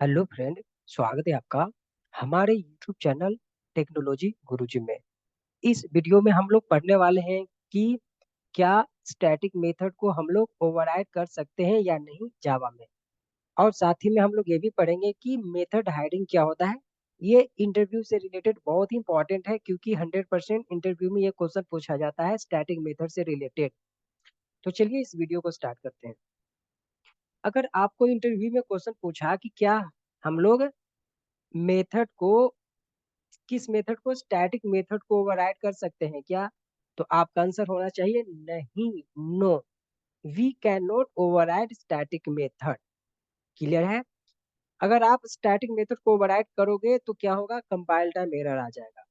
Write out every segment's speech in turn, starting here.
Hello friend. स्वागत है आपका हमारे यूट्यूब चैनल टेक्नोलॉजी गुरुजी में। इस वीडियो में हम लोग पढ़ने वाले हैं कि क्या स्टैटिक मेथड को हम लोग ओवरराइड कर सकते हैं या नहीं जावा में। और साथ ही में हम लोग ये भी पढ़ेंगे कि मेथड हाइडिंग क्या होता है। ये इंटरव्यू से रिलेटेड बहुत ही इंपॉर्टेंट है क्योंकि 100% इंटरव्यू में ये क्वेश्चन पूछा जाता है स्टैटिक मेथड से रिलेटेड। तो चलिए इस वीडियो को स्टार्ट करते हैं। अगर आपको इंटरव्यू में क्वेश्चन पूछा कि क्या हम लोग मेथड को किस मेथड को स्टैटिक मेथड को ओवरराइड कर सकते हैं क्या, तो आपका आंसर होना चाहिए नहीं, no, we can not override static method. Clear है। अगर आप स्टैटिक मेथड को ओवरराइड करोगे तो क्या होगा, कंपाइल टाइम एरर आ जाएगा।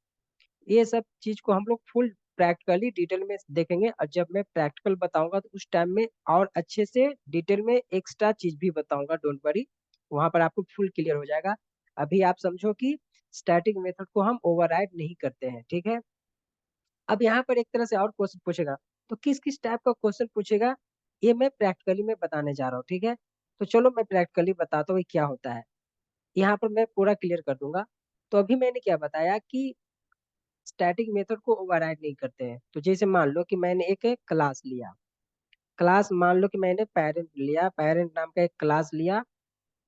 ये सब चीज को हम लोग फुल प्रैक्टिकली डिटेल में देखेंगे और जब मैं प्रैक्टिकल बताऊंगा तो उस टाइम में और अच्छे से डिटेल में एक्स्ट्रा चीज भी बताऊंगा, डोंट वरी, वहां पर आपको फुल क्लियर हो जाएगा। अभी आप समझो कि स्टैटिक मेथड को हम ओवरराइड नहीं करते हैं, ठीक है। अब यहाँ पर एक तरह से और क्वेश्चन पूछेगा, तो किस किस टाइप का क्वेश्चन पूछेगा ये मैं प्रैक्टिकली में बताने जा रहा हूँ, ठीक है। तो चलो मैं प्रैक्टिकली बताता हूँ ये क्या होता है। यहाँ पर मैं पूरा क्लियर कर दूंगा। तो अभी मैंने क्या बताया कि स्टैटिक मेथड को ओवरराइड नहीं करते हैं। तो जैसे मान लो कि मैंने एक क्लास लिया, क्लास मान लो कि मैंने पेरेंट लिया, पेरेंट नाम का एक क्लास लिया,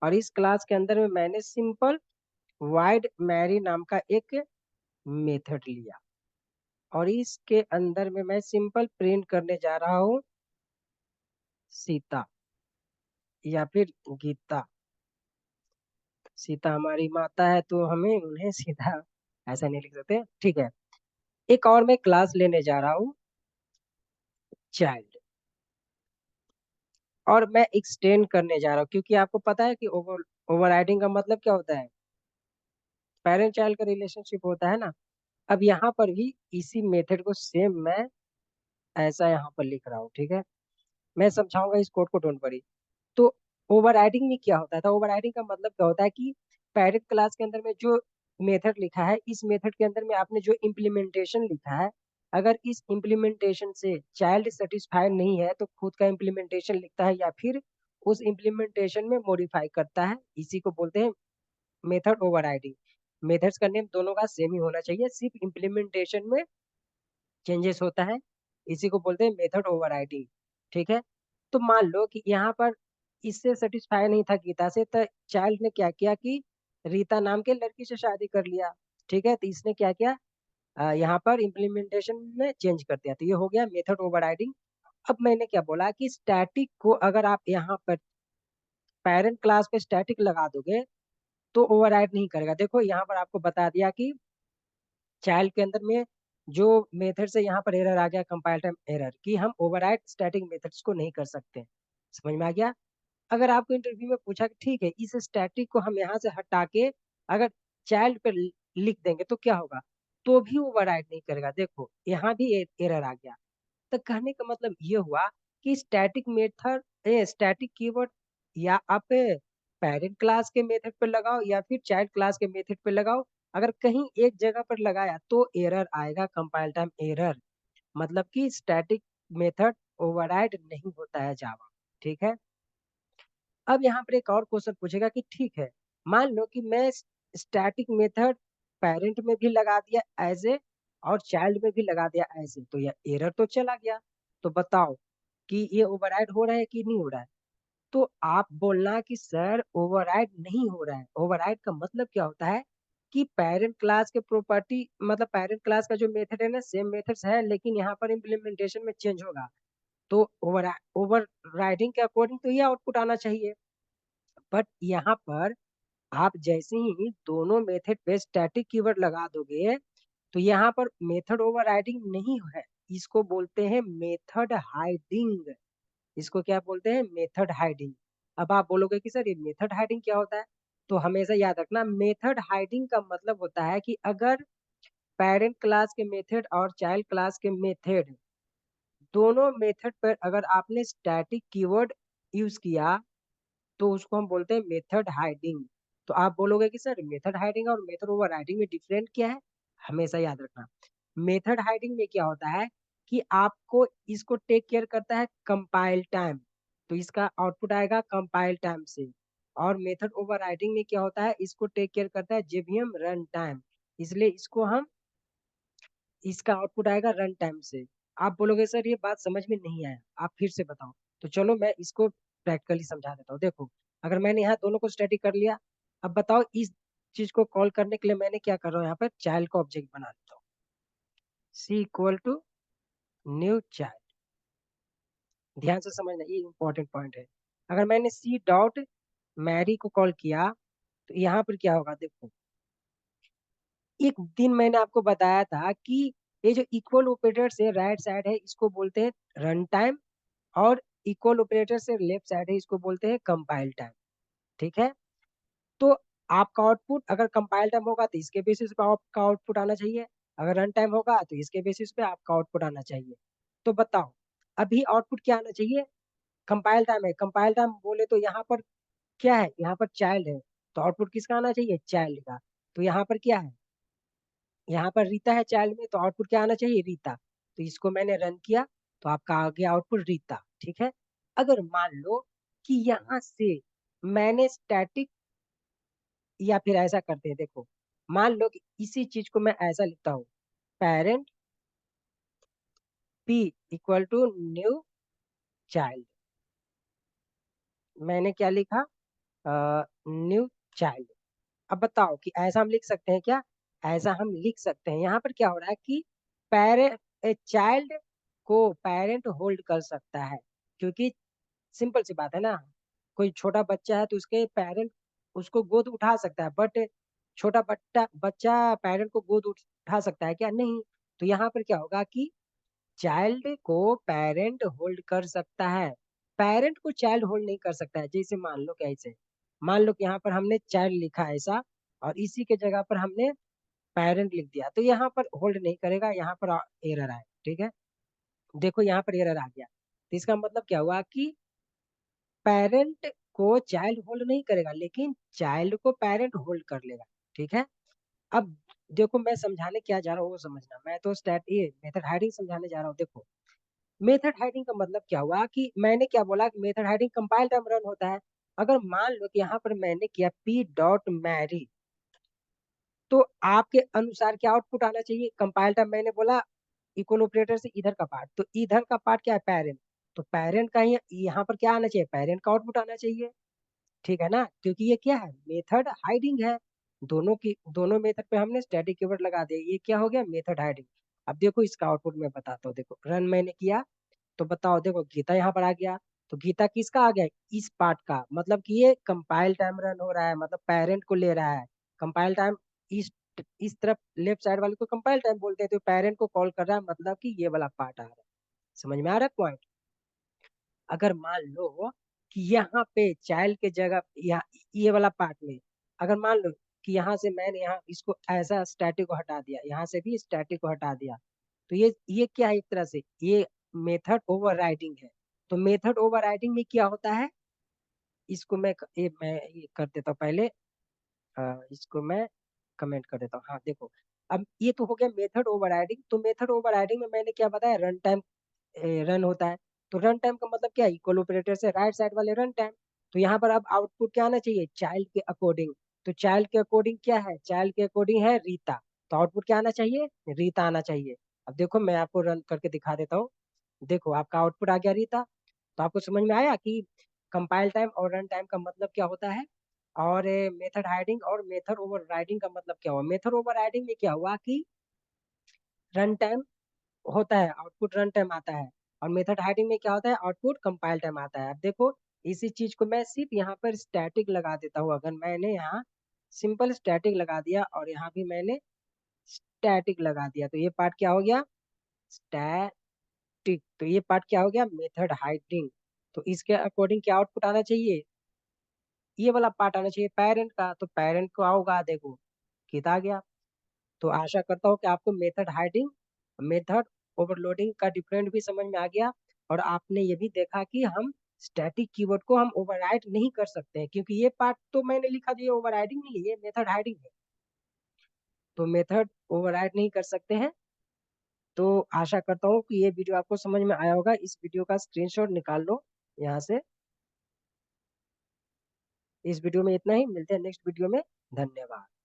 और इस क्लास के अंदर में मैंने सिंपल वाइड मैरी नाम का एक मेथड लिया, और इसके अंदर में मैं सिंपल प्रिंट करने जा रहा हूँ सीता या फिर गीता। सीता हमारी माता है तो हमें उन्हें सीधा ऐसा नहीं लिख सकते, ठीक है। एक और मैं क्लास लेने जा रहा हूँ चाइल्ड, और मैं एक्सटेंड करने जा रहा हूँ क्योंकि आपको पता है कि ओवरराइडिंग का मतलब क्या होता है, पेरेंट चाइल्ड का रिलेशनशिप होता है ना। अब यहाँ पर भी इसी मेथड को सेम मैं ऐसा यहाँ पर लिख रहा हूँ, ठीक है। मैं समझाऊंगा इस कोड को, डोंट वरी। तो ओवरराइडिंग में क्या होता था, ओवरराइडिंग का मतलब क्या होता है कि पेरेंट क्लास के अंदर में जो मेथड लिखा है, इस मेथड के अंदर में आपने जो इम्प्लीमेंटेशन लिखा है, अगर इस इम्प्लीमेंटेशन से चाइल्ड सेटिस्फाइड नहीं है तो खुद का इम्प्लीमेंटेशन लिखता है या फिर उस इम्प्लीमेंटेशन में मॉडिफाई करता है। इसी को बोलते हैं मेथड ओवरराइडिंग। मेथड्स का नेम दोनों का सेम ही होना चाहिए, सिर्फ इम्प्लीमेंटेशन में चेंजेस होता है। इसी को बोलते हैं मेथड ओवरराइडिंग, ठीक है। तो मान लो कि यहाँ पर इससे सेटिस्फाई नहीं था गीता से, तो चाइल्ड ने क्या किया कि रीता नाम के लड़की से शादी कर लिया, ठीक है। तो इसने क्या किया, यहाँ पर इम्प्लीमेंटेशन में चेंज कर दिया, तो ये हो गया मेथड ओवरराइडिंग। अब मैंने क्या बोला कि स्टैटिक को अगर आप यहाँ पर पेरेंट क्लास पे स्टैटिक लगा दोगे तो ओवरराइड नहीं करेगा। देखो यहाँ पर आपको बता दिया कि चाइल्ड के अंदर में जो मेथड से यहाँ पर एरर आ गया, कंपाइल टाइम एरर, कि हम ओवरराइड स्टैटिक मेथड्स को नहीं कर सकते। समझ में आ गया। अगर आपको इंटरव्यू में पूछा कि ठीक है इस स्टैटिक को हम यहाँ से हटा के अगर चाइल्ड पर लिख देंगे तो क्या होगा, तो भी ओवरराइड नहीं करेगा। देखो यहाँ भी एरर आ गया। तो कहने का मतलब ये हुआ कि स्टैटिक मेथड, स्टैटिक कीवर्ड या आप पेरेंट क्लास के मेथड पे लगाओ या फिर चाइल्ड क्लास के मेथड पे लगाओ, अगर कहीं एक जगह पर लगाया तो एरर आएगा, कंपाइल टाइम एरर। मतलब कि स्टैटिक मेथड ओवरराइड नहीं होता है जावा, ठीक है। अब यहाँ पर एक और क्वेश्चन पूछेगा कि ठीक है, मान लो कि मैं स्टैटिक मेथड पेरेंट में भी लगा दिया एज ए और चाइल्ड में भी लगा दिया एज ए, तो यह एरर तो चला गया। तो बताओ कि ये ओवरराइड हो रहा है कि नहीं हो रहा है। तो आप बोलना कि सर ओवरराइड नहीं हो रहा है। ओवरराइड का मतलब क्या होता है कि पेरेंट क्लास के प्रॉपर्टी, मतलब पेरेंट क्लास का जो मेथड है ना सेम मेथड्स है, लेकिन यहाँ पर इम्प्लीमेंटेशन में चेंज होगा। तो ओवर राइडिंग के अकॉर्डिंग तो ये आउटपुट आना चाहिए। बट यहाँ पर आप जैसे ही दोनों मेथड पे स्टैटिक कीवर्ड लगा दोगे तो यहाँ पर मेथड ओवरराइडिंग नहीं है, इसको बोलते हैं मेथड हाइडिंग। इसको क्या बोलते हैं, मेथड हाइडिंग। अब आप बोलोगे कि सर ये मेथड हाइडिंग क्या होता है, तो हमेशा याद रखना मेथड हाइडिंग का मतलब होता है कि अगर पेरेंट क्लास के मेथड और चाइल्ड क्लास के मेथड दोनों मेथड पर अगर आपने स्टैटिक कीवर्ड यूज किया तो उसको हम बोलते हैं मेथड हाइडिंग। तो आप बोलोगे कि सर मेथड हाइडिंग और मेथड ओवर राइडिंग में डिफरेंट क्या है, हमेशा याद रखना मेथड हाइडिंग में क्या होता है कि आपको इसको टेक केयर करता है कंपाइल टाइम, तो इसका आउटपुट आएगा कंपाइल टाइम से। और मेथड ओवरराइडिंग में क्या होता है, इसको टेक केयर करता है जेवीएम रन टाइम, इसलिए इसको हम, इसका आउटपुट आएगा रन टाइम से। आप बोलोगे सर ये बात समझ में नहीं आया, आप फिर से बताओ। तो चलो मैं इसको प्रैक्टिकली समझा देता हूँ। देखो अगर मैंने यहाँ दोनों को स्टैटिक कर लिया, अब बताओ इस चीज को कॉल करने के लिए मैंने क्या कर रहा हूँ, यहाँ पर चाइल्ड का ऑब्जेक्ट बना लेता हूँ, सी इक्वल टू न्यू चाइल्ड। ध्यान से समझना, ये इंपॉर्टेंट पॉइंट है। अगर मैंने सी डॉट मैरी को कॉल किया तो यहाँ पर क्या होगा, देखो एक दिन मैंने आपको बताया था कि ये जो इक्वल ऑपरेटर से राइट साइड है इसको बोलते हैं रन टाइम, और इक्वल ऑपरेटर से लेफ्ट साइड है इसको बोलते हैं कंपाइल टाइम। ठीक है, तो आपका आउटपुट अगर कंपाइल टाइम होगा तो इसके बेसिस पे आपका आउटपुट आना चाहिए, अगर रन टाइम होगा तो इसके बेसिस पे आपका आउटपुट आना चाहिए। तो बताओ अभी आउटपुट क्या आना चाहिए, कंपाइल टाइम है, कंपाइल टाइम बोले तो यहाँ पर क्या है, यहाँ पर चाइल्ड है, तो आउटपुट किसका आना चाहिए, चाइल्ड का। तो यहाँ पर क्या है, यहाँ पर रीता है चाइल्ड में, तो आउटपुट क्या आना चाहिए, रीता। तो इसको मैंने रन किया तो आपका आ गया आउटपुट रीता। ठीक है, अगर मान लो कि यहाँ से मैंने स्टैटिक, या फिर ऐसा करते हैं, देखो मान लो कि इसी चीज को मैं ऐसा लिखता हूँ, parent P equal to new child. मैंने क्या लिखा, न्यू चाइल्ड। अब बताओ कि ऐसा हम लिख सकते हैं क्या, ऐसा हम लिख सकते हैं। यहाँ पर क्या हो रहा है कि पेरेंट, चाइल्ड को पेरेंट होल्ड कर सकता है, क्योंकि सिंपल सी बात है ना, कोई छोटा बच्चा है तो उसके पेरेंट उसको गोद उठा सकता है, बट छोटा बच्चा बच्चा पेरेंट को गोद उठा सकता है क्या, नहीं। तो यहाँ पर क्या होगा कि चाइल्ड को पेरेंट होल्ड कर सकता है, पेरेंट को चाइल्ड होल्ड नहीं कर सकता है। जैसे मान लो कैसे, मान लो कि यहाँ पर हमने चाइल्ड लिखा है ऐसा, और इसी के जगह पर हमने पेरेंट लिख दिया, तो यहाँ पर होल्ड नहीं करेगा, यहाँ पर एरर आए। ठीक है, देखो यहाँ पर एरर आ गया, तो इसका मतलब क्या हुआ कि पेरेंट को चाइल्ड होल्ड नहीं करेगा, लेकिन चाइल्ड को पेरेंट होल्ड कर लेगा। ठीक है, अब देखो मैं समझाने क्या जा रहा हूँ वो समझना, मैं तो स्टैट ये मेथड हाइडिंग समझाने जा रहा हूँ। देखो मेथड हाइडिंग का मतलब क्या हुआ कि मैंने क्या बोला कि method hiding compile time run होता है। अगर मान लो कि यहाँ पर मैंने किया पी डॉट मैरी, तो आपके अनुसार क्या आउटपुट आना चाहिए, कंपाइल टाइम मैंने बोला इक्वल ऑपरेटर से इधर का पार्ट, तो इधर का पार्ट क्या है, पेरेंट, तो पेरेंट का ही यहाँ पर क्या आना चाहिए, पेरेंट का आउटपुट आना चाहिए। ठीक है ना, क्योंकि ये क्या है, मेथड हाइडिंग है। दोनों मेथड पे हमने स्टैटिक कीवर्ड लगा दिया, ये क्या हो गया, मेथड हाइडिंग। अब देखो इसका आउटपुट मैं बताता हूँ, देखो रन मैंने किया तो बताओ, देखो गीता यहाँ पर आ गया, तो गीता किसका आ गया, इस पार्ट का, मतलब कि ये कंपाइल टाइम रन हो रहा है, मतलब पेरेंट को ले रहा है। कंपाइल टाइम इस तरफ लेफ्ट साइड वाले को कंपाइल टाइम बोलते हैं, तो पेरेंट को कॉल कर रहा है, मतलब कि ये वाला पार्ट आ रहा है। समझ में आ रहा है पॉइंट। अगर मान लो कि यहाँ पे चाइल्ड के जगह ये वाला पार्ट में, अगर मान लो कि यहाँ से मैंने यहाँ इसको ऐसा स्टैटिक को हटा दिया, यहाँ से भी स्टैटिक को हटा दिया, तो ये क्या है, एक तरह से ये मेथड ओवरराइडिंग है। तो मेथड ओवरराइडिंग में क्या होता है, इसको मैं ये कर देता हूँ पहले, इसको मैं कमेंट कर देता हूँ। हाँ देखो, अब ये तो हो गया मेथड ओवरराइडिंग। तो मेथड ओवरराइडिंग में मैंने क्या बताया, रन टाइम रन होता है। तो रन टाइम का मतलब क्या है, इक्वल ऑपरेटर से राइट साइड वाले रन टाइम। तो यहाँ पर अब आउटपुट क्या आना चाहिए, चाइल्ड के अकॉर्डिंग। तो चाइल्ड के अकॉर्डिंग क्या है, चाइल्ड के अकॉर्डिंग है रीता, तो आउटपुट क्या आना चाहिए, रीता आना चाहिए। अब देखो मैं आपको रन करके दिखा देता हूँ, देखो आपका आउटपुट आ गया रीता। तो आपको समझ में आया कि कंपाइल टाइम और रन टाइम का मतलब क्या होता है, और मेथड हाइडिंग और मेथड ओवरराइडिंग का मतलब क्या हुआ। मेथड ओवरराइडिंग में क्या हुआ कि रन टाइम होता है, आउटपुट रन टाइम आता है, और मेथड हाइडिंग में क्या होता है, आउटपुट कंपाइल टाइम आता है। अब देखो इसी चीज को मैं सिर्फ यहाँ पर स्टैटिक लगा देता हूँ, अगर मैंने यहाँ सिंपल स्टैटिक लगा दिया और यहाँ भी मैंने स्टैटिक लगा दिया, तो ये पार्ट क्या हो गया, स्टैटिक। तो ये पार्ट क्या हो गया, मेथड हाइडिंग। तो इसके अकॉर्डिंग क्या आउटपुट आना चाहिए, ये वाला पार्ट आना चाहिए पेरेंट का, तो पेरेंट को आओगा, देखो कितना आ गया। तो आशा करता हूँ कि आपको मेथड हाइडिंग, मेथड ओवरलोडिंग का डिफरेंट भी समझ में आ गया, और आपने ये भी देखा कि हम स्टैटिक कीवर्ड को हम ओवरराइड नहीं कर सकते हैं, क्योंकि ये पार्ट तो मैंने लिखा जो ये ओवरराइडिंग नहीं है, ये मेथड हाइडिंग है। तो मेथड ओवरराइड नहीं कर सकते हैं। तो आशा करता हूँ कि ये वीडियो आपको समझ में आया होगा। इस वीडियो का स्क्रीनशॉट निकाल लो यहाँ से, इस वीडियो में इतना ही, मिलते हैं नेक्स्ट वीडियो में। धन्यवाद।